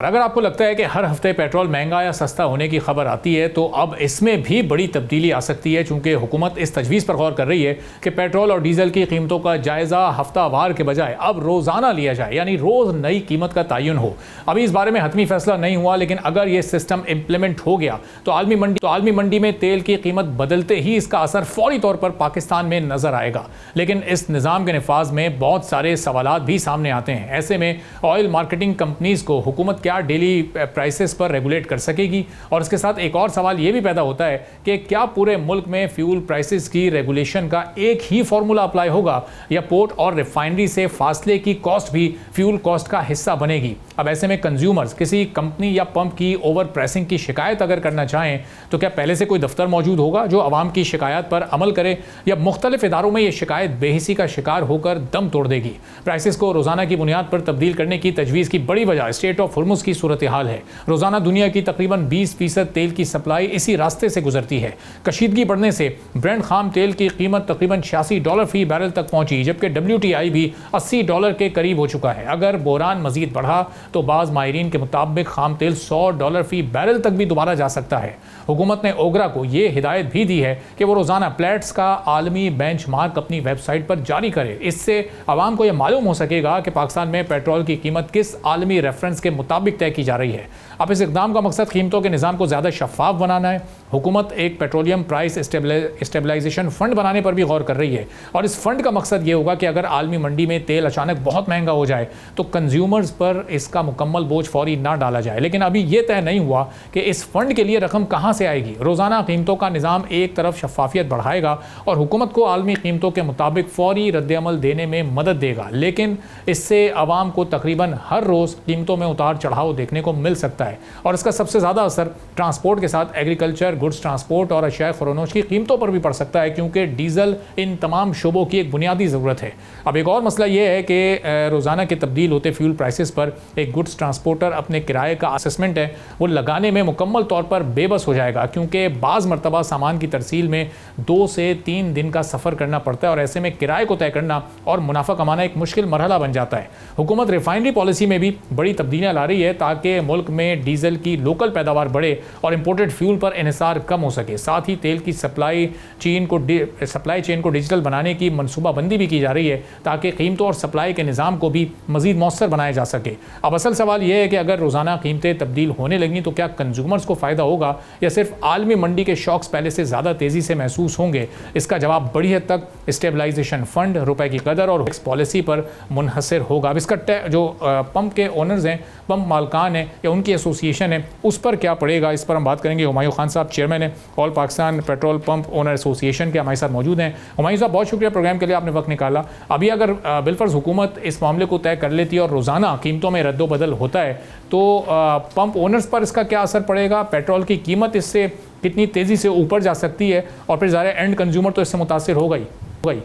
अगर आपको लगता है कि हर हफ्ते पेट्रोल महंगा या सस्ता होने की खबर आती है तो अब इसमें भी बड़ी तब्दीली आ सकती है, चूंकि हुकूमत इस तजवीज़ पर गौर कर रही है कि पेट्रोल और डीजल की कीमतों का जायज़ा हफ्तावार के बजाय अब रोज़ाना लिया जाए, यानी रोज़ नई कीमत का तयन हो। अभी इस बारे में हतमी फैसला नहीं हुआ, लेकिन अगर ये सिस्टम इम्प्लीमेंट हो गया तो आलमी मंडी में तेल की कीमत बदलते ही इसका असर फौरी तौर पर पाकिस्तान में नजर आएगा। लेकिन इस निज़ाम के नफाज में बहुत सारे सवालात भी सामने आते हैं। ऐसे में ऑयल मार्केटिंग कंपनीज को हुकूमत क्या डेली प्राइसेस पर रेगुलेट कर सकेगी? और इसके साथ एक और सवाल ये भी पैदा होता है कि क्या पूरे मुल्क में फ्यूल प्राइसेस की रेगुलेशन का एक ही फॉर्मूला अप्लाई होगा या पोर्ट और रिफाइनरी से फासले की कॉस्ट भी फ्यूल कॉस्ट का हिस्सा बनेगी? अब ऐसे में कंज्यूमर्स किसी कंपनी या पंप की ओवर प्राइसिंग की शिकायत अगर करना चाहें तो क्या पहले से कोई दफ्तर मौजूद होगा जो आवाम की शिकायत पर अमल करे, या मुख्तलिफ इदारों में यह शिकायत बेहिसी का शिकार होकर दम तोड़ देगी? प्राइसेस को रोजाना की बुनियाद पर तब्दील करने की तजवीज़ की बड़ी वजह स्टेट ऑफ हुर्मुज़ की सूरत हाल है। रोजाना दुनिया की तकरीबन 20% तेल की सप्लाई इसी रास्ते से गुजरती है। कशीदगी बढ़ने से ब्रेंट खाम तेल की कीमत तकरीबन $86 फी बैरल तक पहुंची, जबकि WTI भी $80 के करीब हो चुका है। अगर बहरान मजीद बढ़ा तो बाज़ माहिरीन के मुताबिक खाम तेल $100 फी बैरल तक भी दोबारा जा सकता है। हुकूमत ने ओगरा को यह हिदायत भी दी है कि वो रोजाना प्लेट्स का आलमी बेंचमार्क अपनी वेबसाइट पर जारी करे। इससे आवाम को यह मालूम हो सकेगा कि पाकिस्तान में पेट्रोल की कीमत किस आलमी रेफरेंस के मुताबिक तय की जा रही है। अब इस इक़दाम का मकसद कीमतों के निज़ाम को ज़्यादा शफाफ बनाना है। हुकूमत एक पेट्रोलियम प्राइस स्टेबलाइजेशन फ़ंड बनाने पर भी गौर कर रही है, और इस फंड का मकसद ये होगा कि अगर आलमी मंडी में तेल अचानक बहुत महंगा हो जाए तो कंज्यूमर्स पर इसका मुकम्मल बोझ फौरी ना डाला जाए। लेकिन अभी ये तय नहीं हुआ कि इस फंड के लिए रकम कहाँ से आएगी। रोज़ाना कीमतों का निज़ाम एक तरफ शफाफियत बढ़ाएगा और हुकूमत को आलमी कीमतों के मुताबिक फौरी रद्द-ए-अमल देने में मदद देगा, लेकिन इससे आवाम को तकरीबन हर रोज़ कीमतों में उतार चढ़ाव देखने को मिल सकता है। और इसका सबसे ज़्यादा असर ट्रांसपोर्ट के साथ एग्रीकल्चर, गुड्स ट्रांसपोर्ट और अशिया ख़ुरानोश की कीमतों पर भी पड़ सकता है, क्योंकि डीजल इन तमाम शोबों की एक बुनियादी ज़रूरत है। अब एक और मसला यह है कि रोज़ाना के तब्दील होते फ्यूल प्राइसेस पर एक गुड्स ट्रांसपोर्टर अपने किराए का असेसमेंट है वो लगाने में मुकम्मल तौर पर बेबस हो जाएगा, क्योंकि बाज़ मरतबा सामान की तरसील में 2 से 3 दिन का सफ़र करना पड़ता है और ऐसे में किराए को तय करना और मुनाफा कमाना एक मुश्किल मरहला बन जाता है। हुकूमत रिफाइनरी पॉलिसी में भी बड़ी तब्दीलियाँ ला रही है ताकि मुल्क में डीजल की लोकल पैदावार बढ़े और इंपोर्टेड फ्यूल पर इन्हिसार कम हो सके। साथ ही तेल की सप्लाई चेन को डिजिटल बनाने की मनसूबाबंदी भी की जा रही है ताकि कीमतों और सप्लाई के निज़ाम को भी मज़ीद मौसर बनाया जा सके। अब असल सवाल यह है कि अगर रोज़ाना कीमतें तब्दील होने लगीं तो क्या कंज्यूमर्स को फ़ायदा होगा या सिर्फ आलमी मंडी के शॉक्स पहले से ज़्यादा तेज़ी से महसूस होंगे? इसका जवाब बड़ी हद तक स्टेबलाइजेशन फ़ंड, रुपए की कदर और टैक्स पॉलिसी पर मुनहसर होगा। अब इसका जो पंप के ओनर्स हैं, पंप मालकान हैं या उनकी एसोसिएशन है, उस पर क्या पड़ेगा, इस पर हम बात करेंगे। हुमायूं खान साहब चेयरमैन है all Pakistan petrol pump owner association के, हमारे साथ मौजूद हैं। हुमायूं साहब, बहुत शुक्रिया प्रोग्राम के लिए, आपने वक्त निकाला। अभी अगर बिलफर्ज हुकूमत इस मामले को तय कर लेती है और रोज़ाना कीमतों में रद्दोबदल होता है तो पंप ओनर्स पर इसका क्या असर पड़ेगा? पेट्रोल की कीमत इससे कितनी तेज़ी से ऊपर जा सकती है? और फिर ज़ाहिर एंड कंज्यूमर तो इससे मुतासिर होगा ही।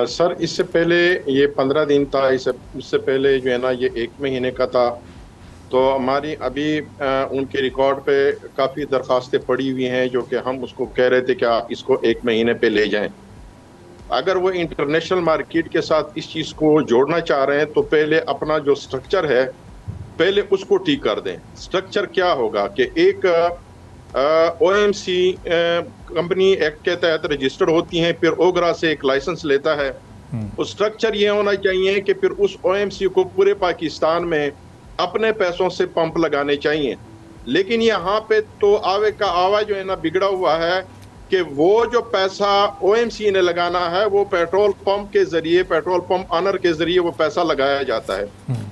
सर, इससे पहले ये 15 दिन था, इससे पहले जो है ना ये 1 महीने का था। तो हमारी अभी उनके रिकॉर्ड पे काफ़ी दरखास्तें पड़ी हुई हैं जो कि हम उसको कह रहे थे कि आप इसको 1 महीने पे ले जाएं। अगर वो इंटरनेशनल मार्केट के साथ इस चीज़ को जोड़ना चाह रहे हैं तो पहले अपना जो स्ट्रक्चर है पहले उसको ठीक कर दें। स्ट्रक्चर क्या होगा कि एक OMC कंपनी एक्ट के तहत रजिस्टर्ड होती हैं, फिर ओगरा से एक लाइसेंस लेता है। उस स्ट्रक्चर ये होना चाहिए कि फिर उस OMC को पूरे पाकिस्तान में अपने पैसों से पंप लगाने चाहिए। लेकिन यहाँ पे तो आवे का आवा जो है ना बिगड़ा हुआ है कि वो जो पैसा OMC ने लगाना है वो पेट्रोल पंप के जरिए, पेट्रोल पंप ऑनर के जरिए वो पैसा लगाया जाता है।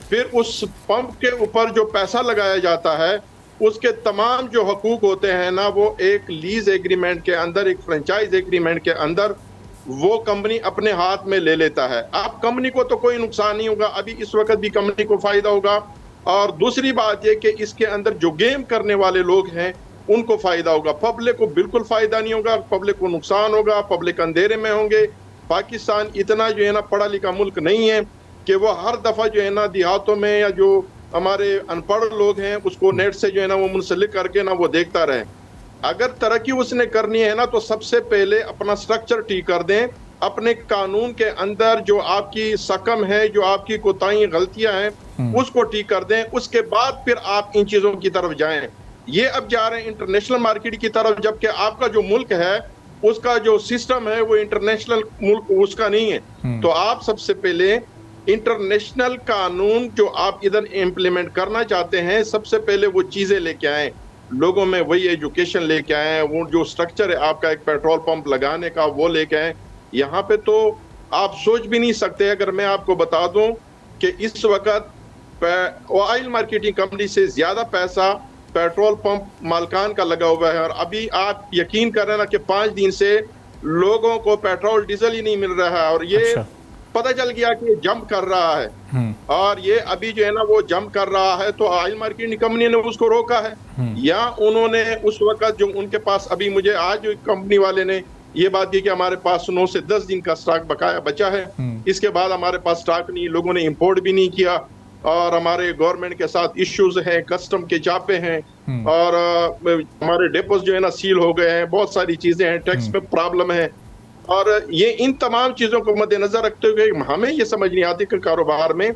फिर उस पंप के ऊपर जो पैसा लगाया जाता है उसके तमाम जो हकूक होते हैं ना वो एक लीज एग्रीमेंट के अंदर, एक फ्रेंचाइज एग्रीमेंट के अंदर वो कंपनी अपने हाथ में ले लेता है। अब कंपनी को तो कोई नुकसान नहीं होगा, अभी इस वक्त भी कंपनी को फायदा होगा। और दूसरी बात यह कि इसके अंदर जो गेम करने वाले लोग हैं उनको फायदा होगा, पब्लिक को बिल्कुल फायदा नहीं होगा, पब्लिक को नुकसान होगा, पब्लिक अंधेरे में होंगे। पाकिस्तान इतना जो है ना पढ़ा लिखा मुल्क नहीं है कि वो हर दफा जो है ना देहातों में या जो हमारे अनपढ़ लोग हैं उसको नेट से जो है ना वो मुंसलिक करके ना वो देखता रहे। अगर तरक्की उसने करनी है ना तो सबसे पहले अपना स्ट्रक्चर ठीक कर दें, अपने कानून के अंदर जो आपकी सकम है, जो आपकी कोताही गलतियां हैं उसको ठीक कर दें, उसके बाद फिर आप इन चीजों की तरफ जाएं। ये अब जा रहे हैं इंटरनेशनल मार्केट की तरफ, जबकि आपका जो मुल्क है उसका जो सिस्टम है वो इंटरनेशनल मुल्क उसका नहीं है। तो आप सबसे पहले इंटरनेशनल कानून जो आप इधर इम्प्लीमेंट करना चाहते हैं, सबसे पहले वो चीजें लेके आए, लोगों में वही एजुकेशन लेके आए, वो जो स्ट्रक्चर है आपका एक पेट्रोल पंप लगाने का वो लेके आए। यहाँ पे तो आप सोच भी नहीं सकते। अगर मैं आपको बता दूं कि इस वक्त ऑयल मार्केटिंग कंपनी से ज्यादा पैसा पेट्रोल पंप मालकान का लगा हुआ है, और अभी आप यकीन कर रहे हैं ना कि 5 दिन से लोगों को पेट्रोल डीजल ही नहीं मिल रहा है, और ये पता चल गया कि जंप कर रहा है, और ये अभी जो है ना वो जंप कर रहा है। तो ऑयल मार्केटिंग कंपनी ने उसको रोका है, या उन्होंने उस वक्त जो उनके पास, अभी मुझे आज कंपनी वाले ने ये बात की कि हमारे पास 9 से 10 दिन का स्टॉक बकाया बचा है, इसके बाद हमारे पास स्टॉक नहीं, लोगों ने इंपोर्ट भी नहीं किया, और हमारे गवर्नमेंट के साथ इश्यूज हैं, कस्टम के चापे हैं, और हमारे डेपोज जो है ना सील हो गए हैं, बहुत सारी चीजें हैं, टैक्स में प्रॉब्लम है। और ये इन तमाम चीजों को मद्देनजर रखते हुए हमें ये समझ नहीं आती कि कारोबार में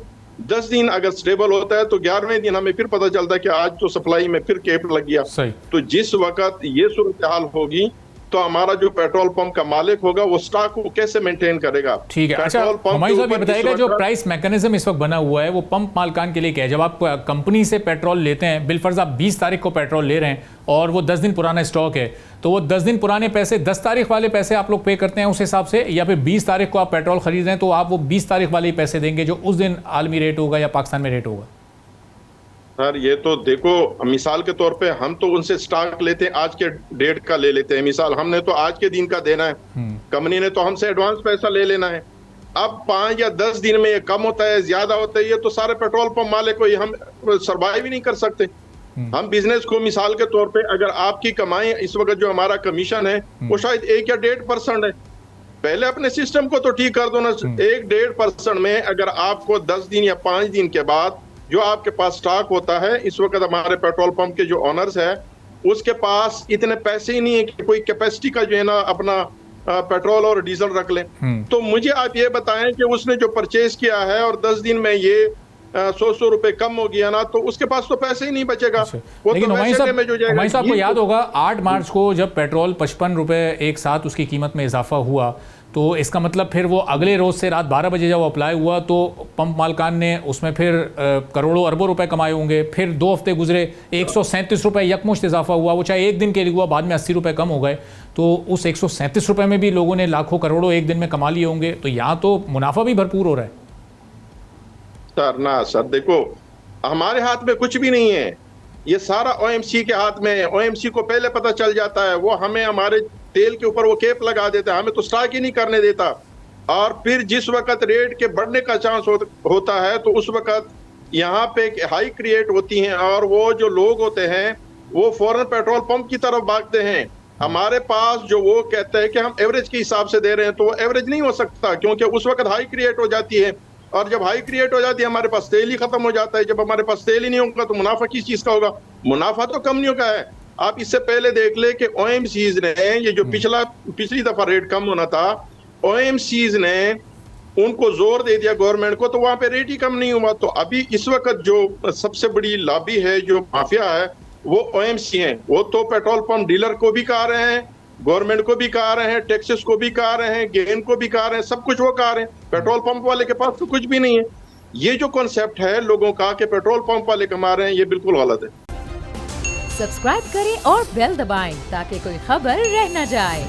10 दिन अगर स्टेबल होता है तो 11वें दिन हमें फिर पता चलता है कि आज तो सप्लाई में फिर कैप लग गया। तो जिस वक्त ये सूरत हाल होगी तो हमारा जो पेट्रोल पंप का मालिक होगा वो स्टॉक को कैसे मेंटेन करेगा। ठीक है। अच्छा हमारे साहब ये बताइएगा, जो प्राइस मैकेनिज्म इस वक्त बना हुआ है वो पंप मालकान के लिए क्या है? जब आप कंपनी से पेट्रोल लेते हैं, बिलफर्ज आप 20 तारीख को पेट्रोल ले रहे हैं और वो 10 दिन पुराना स्टॉक है, तो वो 10 दिन पुराने पैसे 10 तारीख वाले पैसे आप लोग पे करते हैं उस हिसाब से, या फिर 20 तारीख को आप पेट्रोल खरीद रहे हैं तो आप वो 20 तारीख वाले ही पैसे देंगे जो उस दिन आलमी रेट होगा या पाकिस्तान में रेट होगा? सर ये तो देखो, मिसाल के तौर पे हम तो उनसे स्टॉक लेते हैं, आज के डेट का ले लेते हैं, मिसाल हमने तो आज के दिन का देना है, कंपनी ने तो हमसे एडवांस पैसा ले लेना है। अब 5 या 10 दिन में ये कम होता है, ज्यादा होता है, ये तो सारे पेट्रोल पंप मालिक को हम सर्वाइव ही नहीं कर सकते। हम बिजनेस को मिसाल के तौर पे, अगर आपकी कमाई इस वक्त जो हमारा कमीशन है वो शायद 1 या 1.5% है, पहले अपने सिस्टम को तो ठीक कर दो ना। 1-1.5% में अगर आपको 10 दिन या 5 दिन के बाद जो आपके पास स्टॉक होता है, इस वक्त हमारे पेट्रोल पंप के जो ओनर्स है उसके पास इतने पैसे ही नहीं है कि कोई कैपेसिटी का जो है ना अपना पेट्रोल और डीजल रख लें। तो मुझे आप ये बताएं कि उसने जो परचेज किया है और 10 दिन में ये 100 रुपए कम हो गया ना, तो उसके पास तो पैसे ही नहीं बचेगा। वो लेकिन तो हुमायूं साहब को याद होगा 8 मार्च को जब पेट्रोल 55 रुपए एक साथ उसकी कीमत में इजाफा हुआ, तो इसका मतलब फिर वो अगले रोज़ से रात 12 बजे जब वो अप्लाई हुआ तो पंप मालकान ने उसमें फिर करोड़ों अरबों रुपए कमाए होंगे। फिर 2 हफ्ते गुजरे, 137 रुपए यकमुश्त इजाफा हुआ, वो चाहे एक दिन के लिए हुआ, बाद में 80 रुपए कम हो गए, तो उस 137 रुपए में भी लोगों ने लाखों करोड़ों एक दिन में कमा लिए होंगे। तो यहाँ तो मुनाफा भी भरपूर हो रहा है। सर ना सर, देखो हमारे हाथ में कुछ भी नहीं है, ये सारा ओएमसी के हाथ में है। ओएमसी को पहले पता चल जाता है, वो हमें हमारे तेल के ऊपर वो कैप लगा देता है, हमें तो स्टॉक ही नहीं करने देता। और फिर जिस वक्त रेट के बढ़ने का चांस होता है तो उस वक्त यहाँ पे हाई क्रिएट होती हैं, और वो जो लोग होते हैं वो फौरन पेट्रोल पंप की तरफ भागते हैं। हमारे पास जो वो कहते हैं कि हम एवरेज के हिसाब से दे रहे हैं, तो वो एवरेज नहीं हो सकता, क्योंकि उस वक्त हाई क्रिएट हो जाती है, और जब हाई क्रिएट हो जाती है हमारे पास तेल ही खत्म हो जाता है। जब हमारे पास तेल ही नहीं होगा तो मुनाफा किस चीज का होगा? मुनाफा तो कंपनियों का है। आप इससे पहले देख ले कि ओएमसीज ने ये जो पिछली दफा रेट कम होना था, ओएमसीज ने उनको जोर दे दिया गवर्नमेंट को, तो वहां पे रेट ही कम नहीं हुआ। तो अभी इस वक्त जो सबसे बड़ी लॉबी है, जो माफिया है, वो ओएमसी है। वो तो पेट्रोल पंप डीलर को भी कहा रहे हैं, गवर्नमेंट को भी कहा रहे हैं, टैक्सेस को भी कहा रहे हैं, गेन को भी कहा रहे हैं, सब कुछ वो कहा रहे हैं। पेट्रोल पंप वाले के पास तो कुछ भी नहीं है। ये जो कॉन्सेप्ट है लोगों का कि पेट्रोल पंप वाले कमा रहे हैं, ये बिल्कुल गलत है। सब्सक्राइब करें और बेल दबाएं ताकि कोई खबर रह न जाए।